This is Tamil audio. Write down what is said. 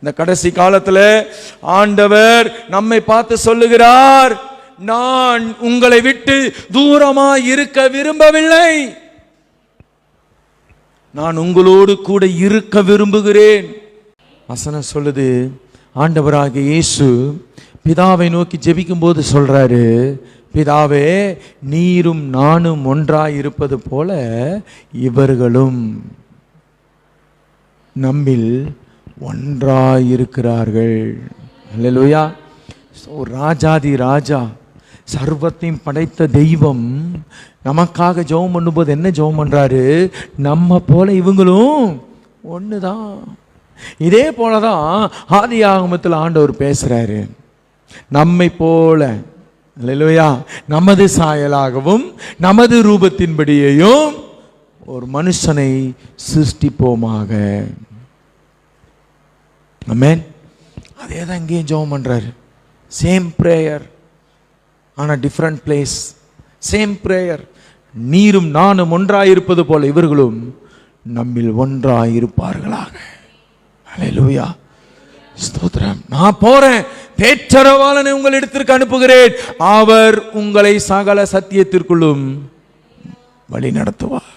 இந்த கடைசி காலத்துல ஆண்டவர் நம்மை பார்த்து சொல்லுகிறார், நான் உங்களை விட்டு தூரமாய் இருக்க விரும்பவில்லை, நான் உங்களோடு கூட இருக்க விரும்புகிறேன். வசனம் சொல்லுது, ஆண்டவராகிய இயேசு பிதாவை நோக்கி ஜெபிக்கும் போது சொல்றாரு, பிதாவே, நீரும் நானும் ஒன்றாய் இருப்பது போல இவர்களும் நம்மில் ஒன்றாயிருக்கிறார்கள். அல்லேலூயா. ராஜாதி ராஜா, சர்வத்தையும் படைத்த தெய்வம் நமக்காக ஜெபம் பண்ணும்போது என்ன ஜெபம் பண்றாரு? நம்ம போல இவங்களும் ஒண்ணுதான். இதே போலதான் ஆதி ஆகமத்தில் ஆண்டவர் பேசுறாரு, நம்மை போல, அல்லேலூயா, நமது சாயலாகவும் நமது ரூபத்தின்படியையும் ஒரு மனுஷனை சிருஷ்டிப்போமாக. ஆமென். அதே தான் இங்கேயும் ஜெபம் பண்றாரு. சேம் பிரேயர் ஆனா டிஃபரண்ட் பிளேஸ். Same prayer. நீரும் நானும் ஒன்றாயிருப்பது போல இவர்களும் நம்மில் ஒன்றாயிருப்பார்களாக. அல்லேலூயா. ஸ்தோத்திரம். நான் போறேன், தேற்றரவாளனை உங்கள் இடத்திற்கு அனுப்புகிறேன், அவர் உங்களை சகல சத்தியத்திற்குள்ளும் வழி நடத்துவார்.